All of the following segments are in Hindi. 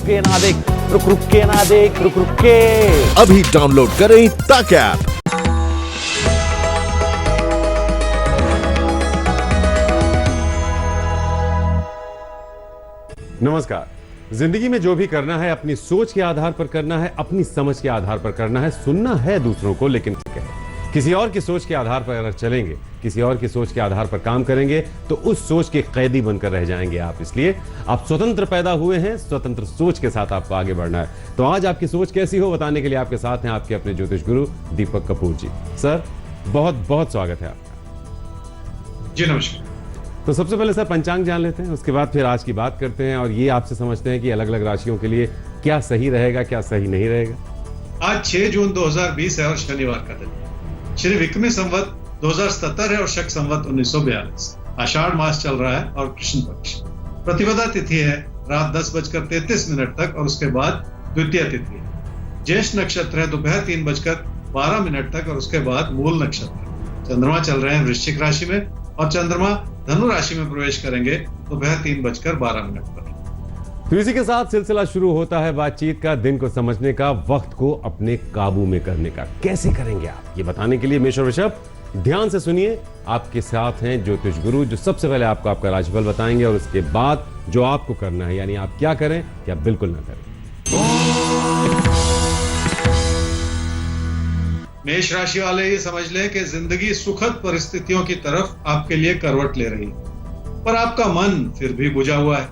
के ना देख, रुक के ना देख, रुक के। अभी डाउनलोड करें तक ऐप। नमस्कार। जिंदगी में जो भी करना है अपनी सोच के आधार पर करना है, अपनी समझ के आधार पर करना है। सुनना है दूसरों को, लेकिन किसी और की सोच के आधार पर अगर चलेंगे, किसी और की सोच के आधार पर काम करेंगे तो उस सोच के कैदी बनकर रह जाएंगे आप। इसलिए आप स्वतंत्र पैदा हुए हैं, स्वतंत्र सोच के साथ आपको आगे बढ़ना है। तो आज आपकी सोच कैसी हो बताने के लिए आपके साथ हैं आपके अपने ज्योतिष गुरु दीपक कपूर जी। सर, बहुत बहुत स्वागत है आपका। जी नमस्कार। तो सबसे पहले सर पंचांग जान लेते हैं, उसके बाद फिर आज की बात करते हैं और ये आपसे समझते हैं कि अलग अलग राशियों के लिए क्या सही रहेगा, क्या सही नहीं रहेगा। आज 6 जून 2020 है और शनिवार का दिन। श्री विक्रमी संवत 2077 है और शक संवत 1942। आषाढ़ मास चल रहा है और कृष्ण पक्ष। प्रतिपदा तिथि है रात 10:33 तक और उसके बाद द्वितीय तिथि है। ज्येष्ठ नक्षत्र है दोपहर 3:12 तक और उसके बाद मूल नक्षत्र। चंद्रमा चल रहे हैं वृश्चिक राशि में और चंद्रमा धनु राशि में प्रवेश करेंगे दोपहर 3:12 पर। तो इसी के साथ सिलसिला शुरू होता है बातचीत का, दिन को समझने का, वक्त को अपने काबू में करने का। कैसे करेंगे आप, ये बताने के लिए मेष और वृषभ ध्यान से सुनिए। आपके साथ हैं ज्योतिष गुरु, जो सबसे पहले आपको आपका राशिफल बताएंगे और उसके बाद जो आपको करना है, यानी आप क्या करें या बिल्कुल ना करें। मेष राशि वाले ये समझ लें कि जिंदगी सुखद परिस्थितियों की तरफ आपके लिए करवट ले रही है, पर आपका मन फिर भी बुझा हुआ है।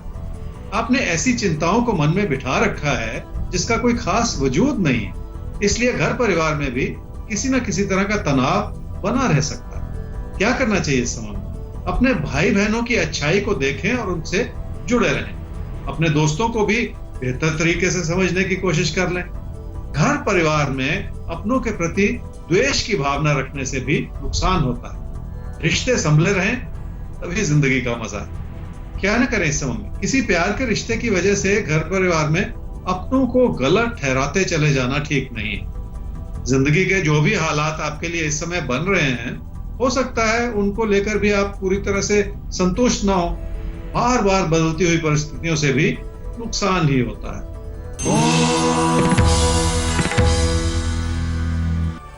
आपने ऐसी चिंताओं को मन में बिठा रखा है जिसका कोई खास वजूद नहीं है, इसलिए घर परिवार में भी किसी न किसी तरह का तनाव बना रह सकता है। क्या करना चाहिए इस समय में? अपने भाई बहनों की अच्छाई को देखें और उनसे जुड़े रहें। अपने दोस्तों को भी बेहतर तरीके से समझने की कोशिश कर लें। घर परिवार में अपनों के प्रति द्वेष की भावना रखने से भी नुकसान होता है। रिश्ते संभले रहें, तभी जिंदगी का मजा है। क्या न करें इस समय में? किसी प्यार के रिश्ते की वजह से घर परिवार में अपनों को गलत ठहराते चले जाना ठीक नहीं है। जिंदगी के जो भी हालात आपके लिए इस समय बन रहे हैं, हो सकता है उनको लेकर भी आप पूरी तरह से संतुष्ट ना हो। बार बार बदलती हुई परिस्थितियों से भी नुकसान ही होता है।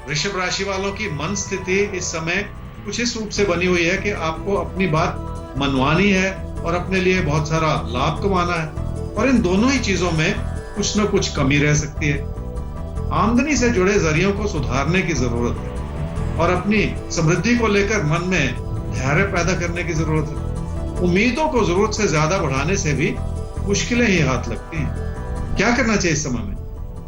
वृषभ राशि वालों की मन स्थिति इस समय कुछ इस रूप से बनी हुई है कि आपको अपनी बात मनवानी है और अपने लिए बहुत सारा लाभ कमाना है, और इन दोनों ही चीजों में कुछ न कुछ कमी रह सकती है। आमदनी से जुड़े जरियों को सुधारने की जरूरत है और अपनी समृद्धि को लेकर मन में धैर्य पैदा करने की जरूरत है। उम्मीदों को जरूरत से ज्यादा बढ़ाने से भी मुश्किलें ही हाथ लगती हैं। क्या करना चाहिए इस समय में?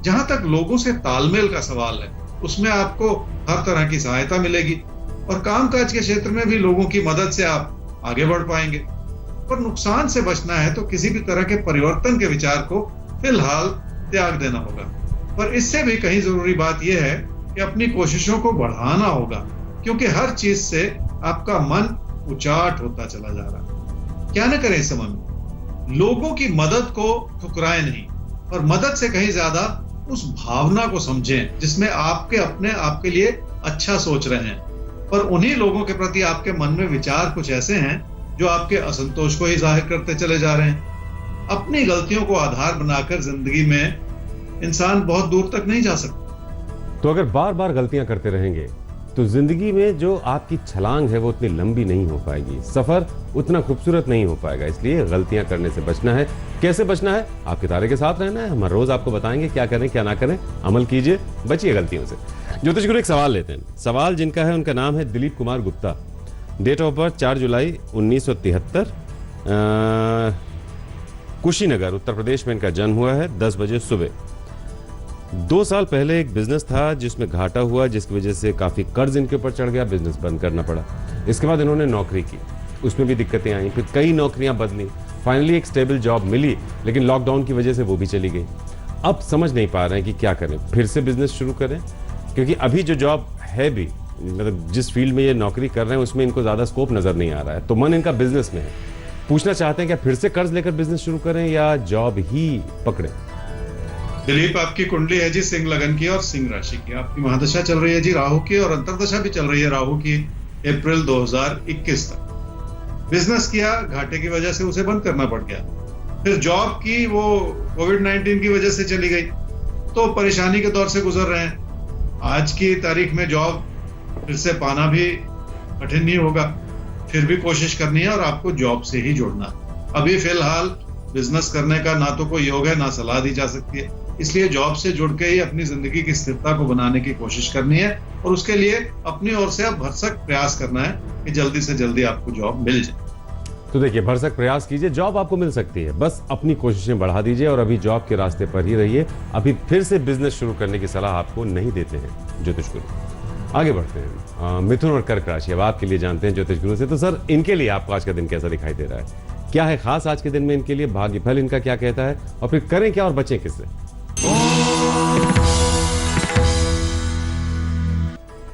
जहां तक लोगों से तालमेल का सवाल है, उसमें आपको हर तरह की सहायता मिलेगी और कामकाज के क्षेत्र में भी लोगों की मदद से आप आगे बढ़ पाएंगे। पर नुकसान से बचना है तो किसी भी तरह के परिवर्तन के विचार को फिलहाल त्याग देना होगा। पर इससे भी कहीं जरूरी बात यह है कि अपनी कोशिशों को बढ़ाना होगा, क्योंकि हर चीज से आपका मन उचाट होता चला जा रहा है। क्या न करें इस समय में? लोगों की मदद को ठुकराएं नहीं, और मदद से कहीं ज्यादा उस भावना को समझें जिसमें आपके अपने आपके लिए अच्छा सोच रहे हैं, पर उन्हीं लोगों के प्रति आपके मन में विचार कुछ ऐसे हैं जो आपके असंतोष को ही जाहिर करते चले जा रहे हैं। अपनी गलतियों को आधार बनाकर जिंदगी में इंसान बहुत दूर तक नहीं जा सकता। तो अगर बार बार गलतियां करते रहेंगे तो जिंदगी में जो आपकी छलांग है वो उतनी लंबी नहीं हो पाएगी, सफर उतना खूबसूरत नहीं हो पाएगा। इसलिए गलतियां करने से बचना है। कैसे बचना है? आपके तारे के साथ रहना है। हम हर रोज आपको बताएंगे क्या करें क्या ना करें। अमल कीजिए, बचिए गलतियों से। ज्योतिष गुरु एक सवाल लेते हैं। सवाल जिनका है उनका नाम है Dilip Kumar Gupta. Date of birth 4 जुलाई 1973, कुशीनगर उत्तर प्रदेश में इनका जन्म हुआ है 10 बजे सुबह। 2 साल पहले एक बिजनेस था जिसमें घाटा हुआ, जिसकी वजह से काफी कर्ज इनके ऊपर चढ़ गया, बिजनेस बंद करना पड़ा। इसके बाद इन्होंने नौकरी की, उसमें भी दिक्कतें आई, फिर कई नौकरियां बदली, फाइनली एक स्टेबल जॉब मिली, लेकिन लॉकडाउन की वजह से वो भी चली गई। अब समझ नहीं पा रहे हैं कि क्या करें, फिर से बिजनेस शुरू करें, क्योंकि अभी जो जॉब है भी, मतलब जिस फील्ड में ये नौकरी कर रहे हैं उसमें इनको ज्यादा स्कोप नजर नहीं आ रहा है, तो मन इनका बिजनेस में है। पूछना चाहते हैं क्या फिर से कर्ज लेकर बिजनेस शुरू करें या जॉब ही पकड़े? दिलीप, आपकी कुंडली है जी सिंह लगन की और सिंह राशि की। आपकी महादशा चल रही है जी राहु की और अंतरदशा भी चल रही है राहु की अप्रैल 2021 तक। बिजनेस किया, घाटे की वजह से उसे बंद करना पड़ गया। फिर जॉब की वो कोविड-19 की वजह से चली गई, तो परेशानी के दौर से गुजर रहे हैं। आज की तारीख में जॉब फिर से पाना भी कठिन नहीं होगा, फिर भी कोशिश करनी है और आपको जॉब से ही जुड़ना है। अभी फिलहाल बिजनेस करने का ना तो कोई योग है, ना सलाह दी जा सकती है, इसलिए जॉब से जुड़ के ही अपनी जिंदगी की स्थिरता को बनाने की कोशिश करनी है और उसके लिए अपनी ओर से अब भरसक प्रयास करना है कि जल्दी से जल्दी आपको जॉब मिल जाए। तो देखिए, भरसक प्रयास कीजिए, जॉब आपको मिल सकती है, बस अपनी कोशिशें बढ़ा दीजिए और अभी जॉब के रास्ते पर ही रहिए। अभी फिर से बिजनेस शुरू करने की सलाह आपको नहीं देते हैं ज्योतिष गुरु। आगे बढ़ते हैं, मिथुन और कर्क राशि अब आपके लिए जानते हैं ज्योतिष गुरु से। तो सर, इनके लिए आपको आज का दिन कैसा दिखाई दे रहा है? क्या है खास आज के दिन में इनके लिए? भाग्य फल इनका क्या कहता है और फिर करें क्या और बचें किससे?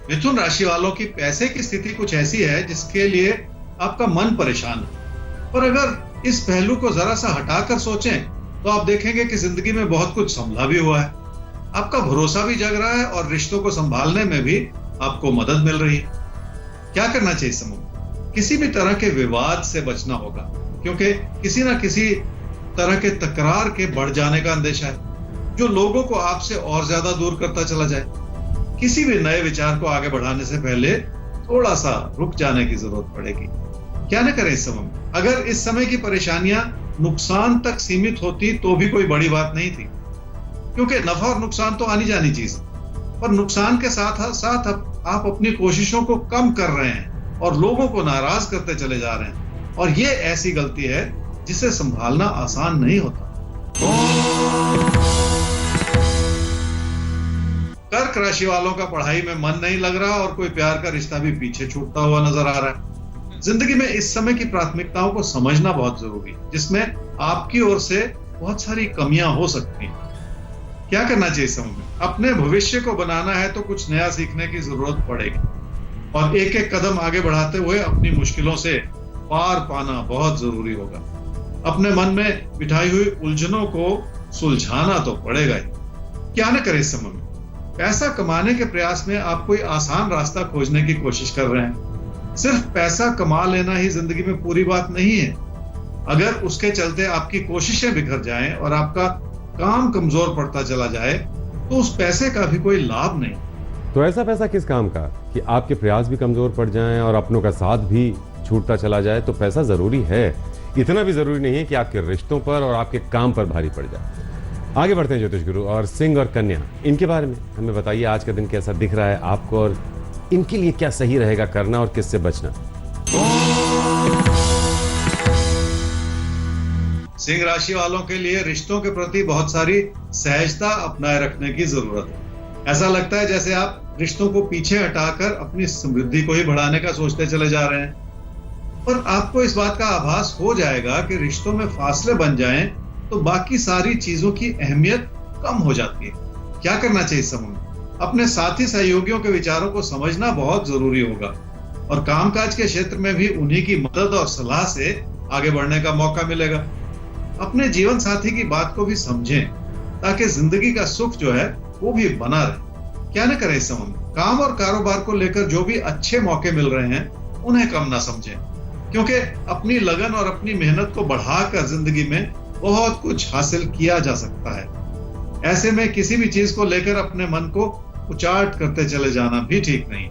मिथुन राशि वालों की पैसे की स्थिति कुछ ऐसी है जिसके लिए आपका मन परेशान है, पर अगर इस पहलू को जरा सा हटाकर सोचें तो आप देखेंगे कि जिंदगी में बहुत कुछ संभला भी हुआ है, आपका भरोसा भी जग रहा है और रिश्तों को संभालने में भी आपको मदद मिल रही है। क्या करना चाहिए समूह? किसी भी तरह के विवाद से बचना होगा, क्योंकि किसी ना किसी तरह के तकरार के बढ़ जाने का अंदेशा है जो लोगों को आपसे और ज्यादा दूर करता चला जाए। किसी भी नए विचार को आगे बढ़ाने से पहले थोड़ा सा रुक जाने की जरूरत पड़ेगी। क्या न करें इस समय में? अगर इस समय की परेशानियां नुकसान तक सीमित होती तो भी कोई बड़ी बात नहीं थी, क्योंकि नफा और नुकसान तो आनी जानी चीज है, पर नुकसान के साथ साथ आप अपनी कोशिशों को कम कर रहे हैं और लोगों को नाराज करते चले जा रहे हैं, और ये ऐसी गलती है जिसे संभालना आसान नहीं होता। कर्क राशि वालों का पढ़ाई में मन नहीं लग रहा और कोई प्यार का रिश्ता भी पीछे छूटता हुआ नजर आ रहा है। जिंदगी में इस समय की प्राथमिकताओं को समझना बहुत जरूरी है, जिसमें आपकी ओर से बहुत सारी कमियां हो सकती हैं। क्या करना चाहिए इस समय में? अपने भविष्य को बनाना है तो कुछ नया सीखने की जरूरत पड़ेगी और एक एक कदम आगे बढ़ाते हुए अपनी मुश्किलों से पार पाना बहुत जरूरी होगा। अपने मन में बिठाई हुई उलझनों को सुलझाना तो पड़ेगा ही। क्या न करें इस समय में? पैसा कमाने के प्रयास में आप कोई आसान रास्ता खोजने की कोशिश कर रहे हैं। सिर्फ पैसा कमा लेना ही जिंदगी में पूरी बात नहीं है। अगर उसके चलते आपकी कोशिशें बिखर जाएं और आपका काम कमजोर पड़ता चला जाए तो उस पैसे का भी कोई लाभ नहीं। तो ऐसा पैसा किस काम का कि आपके प्रयास भी कमजोर पड़ जाएं और अपनों का साथ भी छूटता चला जाए? तो पैसा जरूरी है, इतना भी जरूरी नहीं है कि आपके रिश्तों पर और आपके काम पर भारी पड़ जाए। आगे बढ़ते हैं ज्योतिष गुरु, और सिंह और कन्या, इनके बारे में हमें बताइए आज का दिन कैसा दिख रहा है आपको और इनके लिए क्या सही रहेगा करना और किससे बचना? सिंह राशि वालों के लिए रिश्तों के प्रति बहुत सारी सहजता अपनाए रखने की जरूरत है। ऐसा लगता है जैसे आप रिश्तों को पीछे हटाकर अपनी समृद्धि को ही बढ़ाने का सोचते चले जा रहे हैं, पर आपको इस बात का आभास हो जाएगा कि रिश्तों में फासले बन जाएं तो बाकी सारी चीजों की अहमियत कम हो जाती है। क्या करना चाहिए इस समय? अपने साथी सहयोगियों के विचारों को समझना बहुत जरूरी होगा और कामकाज के क्षेत्र में भी उन्हीं की मदद और सलाह से आगे बढ़ने का मौका मिलेगा। अपने जीवन साथी की बात को भी समझें ताकि जिंदगी का सुख जो है वो भी बना रहे। क्या न करें इस समय? काम और कारोबार को लेकर जो भी अच्छे मौके मिल रहे हैं उन्हें कम ना समझें, क्योंकि अपनी लगन और अपनी मेहनत को बढ़ाकर जिंदगी में बहुत कुछ हासिल किया जा सकता है। ऐसे में किसी भी चीज को लेकर अपने मन को उचाट करते चले जाना भी ठीक नहीं।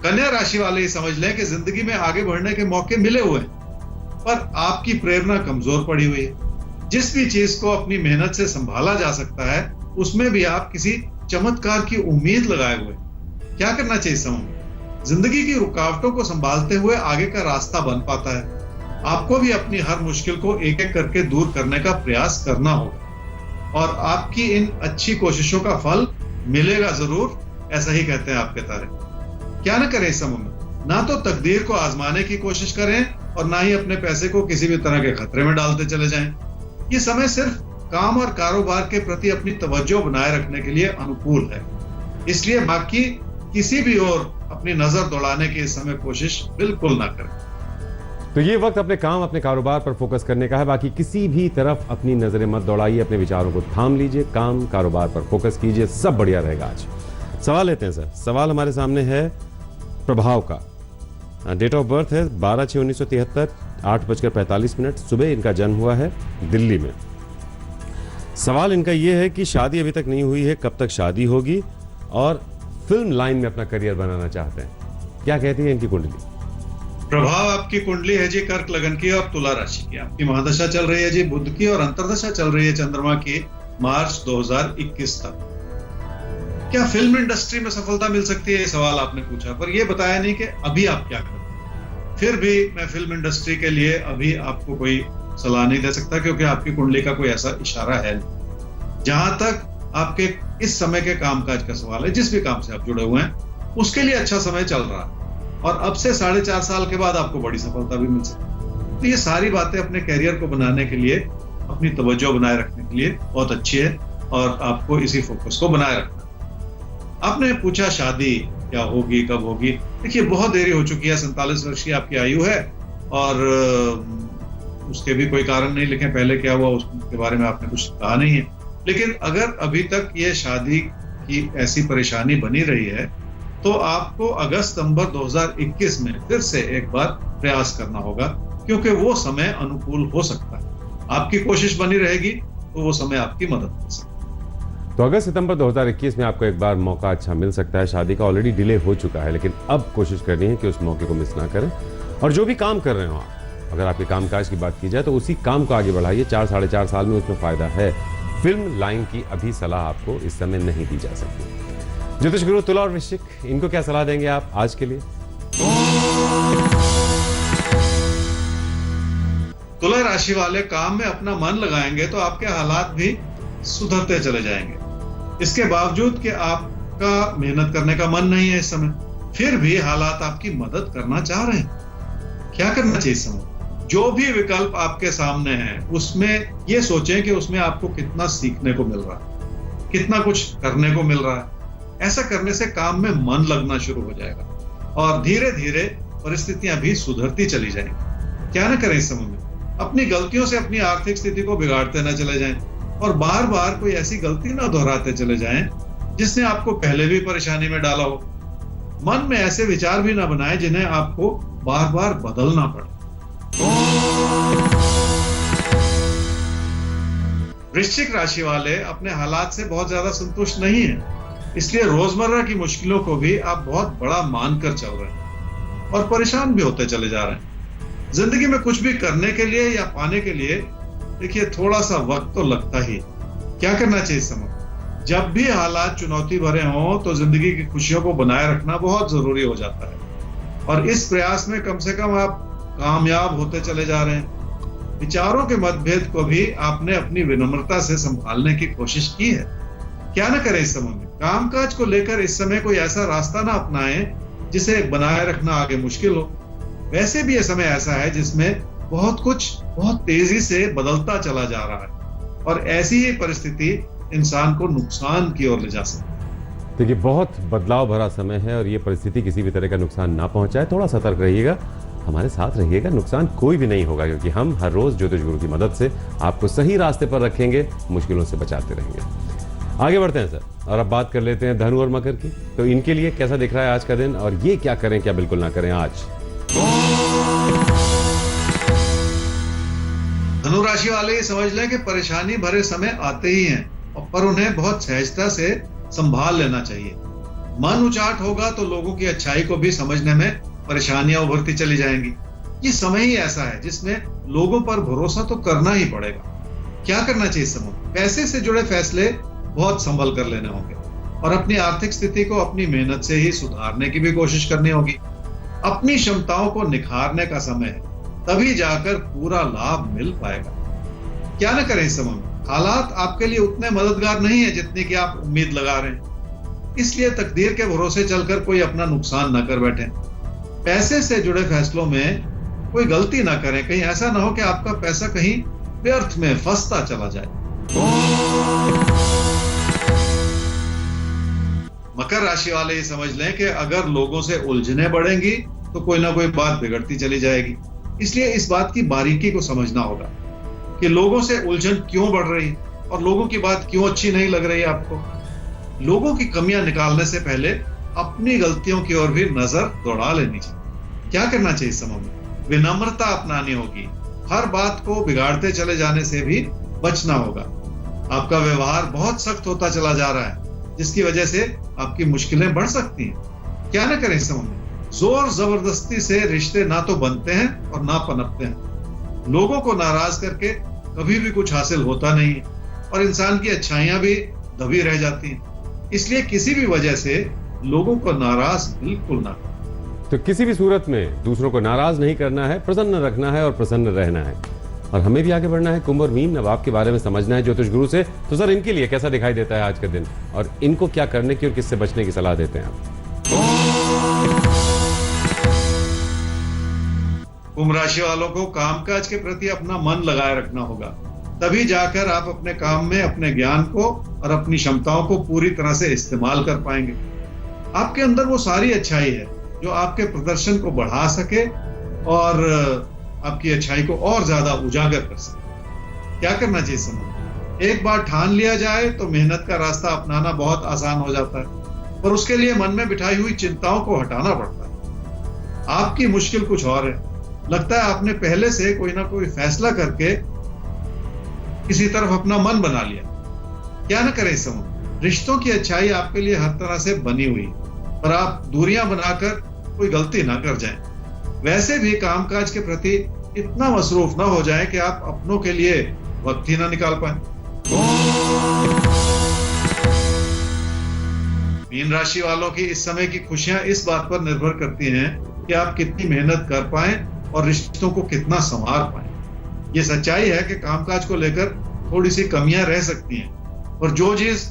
कन्या राशि वाले समझ लें कि जिंदगी में आगे बढ़ने के मौके मिले हुए हैं, पर आपकी प्रेरणा कमजोर पड़ी हुई है। जिस भी चीज को अपनी मेहनत से संभाला जा सकता है उसमें भी आप किसी चमत्कार की उम्मीद लगाए हुए। क्या करना चाहिए समय? जिंदगी की रुकावटों को संभालते हुए आगे का रास्ता बन पाता है। आपको भी अपनी हर मुश्किल को एक एक करके दूर करने का प्रयास करना होगा और आपकी इन अच्छी कोशिशों का फल मिलेगा जरूर, ऐसा ही कहते हैं आपके तारे। क्या न करें इस समय में? ना तो तकदीर को आजमाने की कोशिश करें और ना ही अपने पैसे को किसी भी तरह के खतरे में डालते चले जाएं। ये समय सिर्फ काम और कारोबार के प्रति अपनी तवज्जो बनाए रखने के लिए अनुकूल है, इसलिए बाकी किसी भी ओर अपनी नजर दौड़ाने की इस समय कोशिश बिल्कुल ना करें। तो ये वक्त अपने काम, अपने कारोबार पर फोकस करने का है, बाकी किसी भी तरफ अपनी नजरें मत दौड़ाइए, अपने विचारों को थाम लीजिए, काम कारोबार पर फोकस कीजिए, सब बढ़िया रहेगा। आज सवाल लेते हैं सर। सवाल हमारे सामने है प्रभाव का। डेट ऑफ बर्थ है 12/6/1973, 8:45 सुबह इनका जन्म हुआ है दिल्ली में। सवाल इनका ये है कि शादी अभी तक नहीं हुई है, कब तक शादी होगी, और फिल्म लाइन में अपना करियर बनाना चाहते हैं। क्या कहती है इनकी कुंडली? प्रभाव आपकी कुंडली है जी कर्क लगन की और तुला राशि की। आपकी महादशा चल रही है जी बुध की और अंतर्दशा चल रही है चंद्रमा की मार्च 2021 तक। क्या फिल्म इंडस्ट्री में सफलता मिल सकती है, ये सवाल आपने पूछा, पर यह बताया नहीं कि अभी आप क्या करें। फिर भी मैं फिल्म इंडस्ट्री के लिए अभी आपको कोई सलाह नहीं दे सकता, क्योंकि आपकी कुंडली का कोई ऐसा इशारा है नहीं। जहां तक आपके इस समय के कामकाज का सवाल है, जिस भी काम से आप जुड़े हुए हैं, उसके लिए अच्छा समय चल रहा है और अब से 4.5 साल के बाद आपको बड़ी सफलता भी मिल सकती है। तो ये सारी बातें अपने कैरियर को बनाने के लिए, अपनी तवज्जो बनाए रखने के लिए बहुत अच्छी है और आपको इसी फोकस को बनाए रखना। आपने पूछा शादी क्या होगी, कब होगी। देखिए बहुत देरी हो चुकी है, 47 वर्ष की आपकी आयु है और उसके भी कोई कारण नहीं लिखे पहले क्या हुआ उसके बारे में आपने कुछ कहा नहीं है। लेकिन अगर अभी तक ये शादी की ऐसी परेशानी बनी रही है तो आपको अगस्त-सितंबर 2021 में फिर से एक बार प्रयास करना होगा, क्योंकि वो समय अनुकूल हो सकता है। आपकी कोशिश बनी रहेगी तो वो समय आपकी मदद कर सकता है। तो अगस्त सितंबर 2021 में आपको एक बार मौका अच्छा मिल सकता है। शादी का ऑलरेडी डिले हो चुका है, लेकिन अब कोशिश करनी है कि उस मौके को मिस ना करें। और जो भी काम कर रहे हो आप, अगर आपके कामकाज की बात की जाए तो उसी काम को आगे बढ़ाइए। 4-4.5 साल में उसमें फायदा है। फिल्म लाइन की अभी सलाह आपको इस समय नहीं दी जा सकती। ज्योतिष गुरु तुला और वृश्चिक, इनको क्या सलाह देंगे आप आज के लिए? तुला राशि वाले काम में अपना मन लगाएंगे तो आपके हालात भी सुधरते चले जाएंगे। इसके बावजूद कि आपका मेहनत करने का मन नहीं है इस समय, फिर भी हालात आपकी मदद करना चाह रहे हैं। क्या करना चाहिए इस समय? जो भी विकल्प आपके सामने है उसमें ये सोचें कि उसमें आपको कितना सीखने को मिल रहा है, कितना कुछ करने को मिल रहा है। ऐसा करने से काम में मन लगना शुरू हो जाएगा और धीरे धीरे परिस्थितियां भी सुधरती चली जाएंगी। क्या ना करें इस समय में? अपनी गलतियों से अपनी आर्थिक स्थिति को बिगाड़ते ना चले जाएं और बार बार कोई ऐसी गलती ना दोहराते चले जाएं जिसने आपको पहले भी परेशानी में डाला हो। मन में ऐसे विचार भी ना बनाएं जिन्हें आपको बार बार बदलना पड़े। वृश्चिक राशि वाले अपने हालात से बहुत ज्यादा संतुष्ट नहीं हैं, इसलिए रोजमर्रा की मुश्किलों को भी आप बहुत बड़ा मानकर चल रहे हैं और परेशान भी होते चले जा रहे हैं। जिंदगी में कुछ भी करने के लिए या पाने के लिए देखिए थोड़ा सा वक्त तो लगता ही। क्या करना चाहिए इस समय? जब भी हालात चुनौती भरे हों तो जिंदगी की खुशियों को बनाए रखना बहुत जरूरी हो जाता है और इस प्रयास में कम से कम आप कामयाब होते चले जा रहे हैं। विचारों के मतभेद को भी आपने अपनी विनम्रता से संभालने की कोशिश की है। क्या ना करें इस समय में? कामकाज को लेकर इस समय कोई ऐसा रास्ता ना अपनाएं जिसे बनाए रखना आगे मुश्किल हो। वैसे भी यह समय ऐसा है जिसमें बहुत कुछ बहुत तेजी से बदलता चला जा रहा है और ऐसी ही परिस्थिति इंसान को नुकसान की ओर ले जा सकती है। देखिए बहुत बदलाव भरा समय है और ये परिस्थिति किसी भी तरह का नुकसान ना पहुंचाए। थोड़ा सतर्क रहिएगा, हमारे साथ रहिएगा, नुकसान कोई भी नहीं होगा, क्योंकि हम हर रोज ज्योतिष गुरु की मदद से आपको सही रास्ते पर रखेंगे, मुश्किलों से बचाते रहेंगे। आगे बढ़ते हैं सर, और अब बात कर लेते हैं धनु और मकर की। तो इनके लिए कैसा दिख रहा है आज का दिन और ये क्या करें क्या बिल्कुल ना करें आज? धनु राशि वाले समझ लें कि परेशानी भरे समय आते ही हैं, पर उन्हें बहुत सहजता से संभाल लेना चाहिए। मन उचाट होगा तो लोगों की अच्छाई को भी समझने में परेशानियां उभरती चली जाएंगी। ये समय ही ऐसा है जिसमें लोगों पर भरोसा तो करना ही पड़ेगा। क्या करना चाहिए इस समय? पैसे से जुड़े फैसले बहुत संभल कर लेने होंगे और अपनी आर्थिक स्थिति को अपनी मेहनत से ही सुधारने की भी कोशिश करनी होगी। अपनी क्षमताओं को निखारने का समय है, तभी जाकर पूरा लाभ मिल पाएगा। क्या न करें इस समय में? हालात आपके लिए उतने मददगार नहीं है जितनी कि आप उम्मीद लगा रहे हैं, इसलिए तकदीर के भरोसे चलकर कोई अपना नुकसान न कर बैठे। पैसे से जुड़े फैसलों में कोई गलती ना करें, कहीं ऐसा ना हो कि आपका पैसा कहीं व्यर्थ में फंसता चला जाए। मकर राशि वाले ये समझ लें कि अगर लोगों से उलझने बढ़ेंगी तो कोई ना कोई बात बिगड़ती चली जाएगी। इसलिए इस बात की बारीकी को समझना होगा कि लोगों से उलझन क्यों बढ़ रही और लोगों की बात क्यों अच्छी नहीं लग रही आपको। लोगों की कमियां निकालने से पहले अपनी गलतियों की ओर भी नजर दौड़ा लेनी चाहिए। क्या करना चाहिए इस समय में? विनम्रता अपनानी होगी। हर बात को बिगाड़ते चले जाने से भी बचना होगा। आपका व्यवहार बहुत सख्त होता चला जा रहा है, जिसकी वजह से आपकी मुश्किलें बढ़ सकती हैं। क्या ना करें इस समय में? जोर जबरदस्ती से रिश्ते ना तो बनते हैं और ना पनपते हैं। लोगों को नाराज करके कभी भी कुछ हासिल होता नहीं है और इंसान की अच्छाइयां भी दबी रह जाती हैं। इसलिए किसी भी वजह से लोगों को नाराज बिल्कुल ना करें। तो किसी भी सूरत में दूसरों को नाराज नहीं करना है, प्रसन्न रखना है और प्रसन्न रहना है। और हमें भी आगे बढ़ना है। कुंभ और मीन, अब आपके बारे में समझना है ज्योतिष गुरु से। तो सर, इनके लिए कैसा दिखाई देता है आज का दिन, और इनको क्या करने की और किससे बचने की सलाह देते हैं आप? कुंभ राशि वालों को कामकाज के प्रति अपना मन लगाए रखना होगा, तभी जाकर आप अपने काम में अपने ज्ञान को और अपनी क्षमताओं को पूरी तरह से इस्तेमाल कर पाएंगे। आपके अंदर वो सारी अच्छाई है जो आपके प्रदर्शन को बढ़ा सके और आपकी अच्छाई को और ज्यादा उजागर कर सके। क्या करना चाहिए समय? एक बार ठान लिया जाए तो मेहनत का रास्ता अपनाना बहुत आसान हो जाता है, पर उसके लिए मन में बिठाई हुई चिंताओं को हटाना पड़ता है। आपकी मुश्किल कुछ और है। लगता है आपने पहले से कोई ना कोई फैसला करके किसी तरफ अपना मन बना लिया। क्या ना करें इस समय? रिश्तों की अच्छाई आपके लिए हर तरह से बनी हुई, पर आप दूरियां बनाकर कोई गलती ना कर जाएं। वैसे भी कामकाज के प्रति इतना मसरूफ ना हो जाए कि आप अपनों के लिए वक्त ही ना निकाल पाए। मीन राशि वालों की इस समय की खुशियां इस बात पर निर्भर करती हैं कि आप कितनी मेहनत कर पाएं और रिश्तों को कितना संवार पाएं। ये सच्चाई है कि कामकाज को लेकर थोड़ी सी कमियां रह सकती हैं, और जो चीज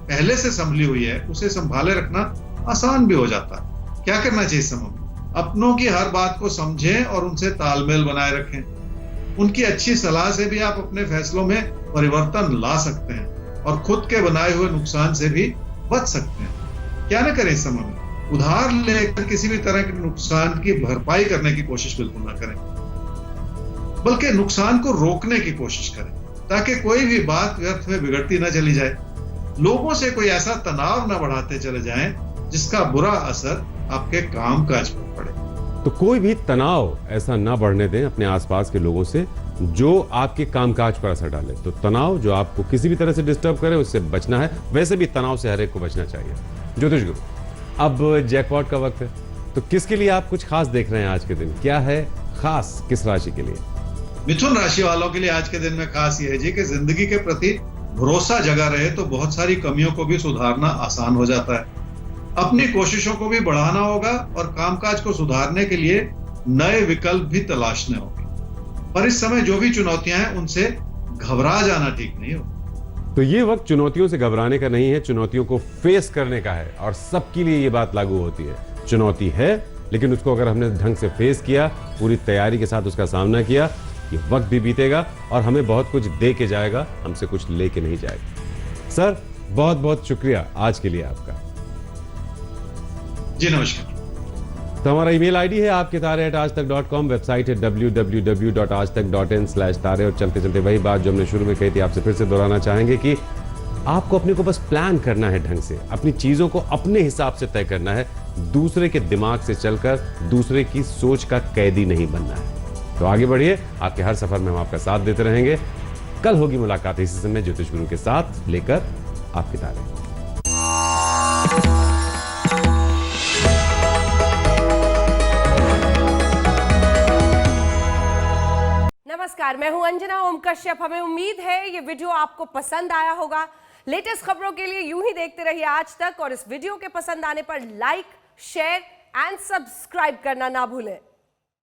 पहले से संभली हुई है उसे संभाले रखना आसान भी हो जाता है। क्या करना चाहिए समय? अपनों की हर बात को समझें और उनसे तालमेल बनाए रखें। उनकी अच्छी सलाह से भी आप अपने फैसलों में परिवर्तन ला सकते हैं और खुद के बनाए हुए नुकसान से भी बच सकते हैं। क्या ना करें इस समय में? उधार लेकर किसी भी तरह के नुकसान की भरपाई करने की कोशिश बिल्कुल ना करें, बल्कि नुकसान को रोकने की कोशिश करें, ताकि कोई भी बात व्यर्थ में बिगड़ती ना चली जाए। लोगों से कोई ऐसा तनाव ना बढ़ाते चले जाएं जिसका बुरा असर आपके कामकाज पर पड़े। तो कोई भी तनाव ऐसा ना बढ़ने दें अपने आसपास के लोगों से जो आपके कामकाज पर असर डाले। तो तनाव जो आपको किसी भी तरह से डिस्टर्ब करे, उससे बचना है। वैसे भी तनाव से हर एक को बचना चाहिए। ज्योतिष गुरु, अब जैकपॉट का वक्त है, तो किसके लिए आप कुछ खास देख रहे हैं आज के दिन? क्या है खास किस राशि के लिए? मिथुन राशि वालों के लिए आज के दिन में खास यह है जी कि जिंदगी के प्रति भरोसा जगा रहे तो बहुत सारी कमियों को भी सुधारना आसान हो जाता है। अपनी कोशिशों को भी बढ़ाना होगा और कामकाज को सुधारने के लिए नए विकल्प भी तलाशने होंगे। पर इस समय जो भी चुनौतियां हैं उनसे घबरा जाना ठीक नहीं हो। तो ये वक्त चुनौतियों से घबराने का नहीं है, चुनौतियों को फेस करने का है। और सबके लिए ये बात लागू होती है। चुनौती है, लेकिन उसको अगर हमने ढंग से फेस किया, पूरी तैयारी के साथ उसका सामना किया, ये वक्त भी बीतेगा और हमें बहुत कुछ दे के जाएगा, हमसे कुछ लेके नहीं जाएगा। सर, बहुत बहुत शुक्रिया आज के लिए आपका। जी नमस्कार। तो हमारा ईमेल आईडी है आपके तारे@aajtak.com, वेबसाइट है www.aajtak.in/तारे। और चलते चलते वही बात जो हमने शुरू में कही थी, आपसे फिर से दोहराना चाहेंगे कि आपको अपने को बस प्लान करना है ढंग से, अपनी चीजों को अपने हिसाब से तय करना है। दूसरे के दिमाग से चलकर दूसरे की सोच का कैदी नहीं बनना है। तो आगे बढ़िए, आपके हर सफर में हम आपका साथ देते रहेंगे। कल होगी मुलाकात इसी समय ज्योतिष गुरु के साथ, लेकर आपके तारे। नमस्कार, मैं हूं अंजना ओम कश्यप। हमें उम्मीद है ये वीडियो आपको पसंद आया होगा। लेटेस्ट खबरों के लिए यूं ही देखते रहिए आज तक, और इस वीडियो के पसंद आने पर लाइक, शेयर एंड सब्सक्राइब करना ना भूलें।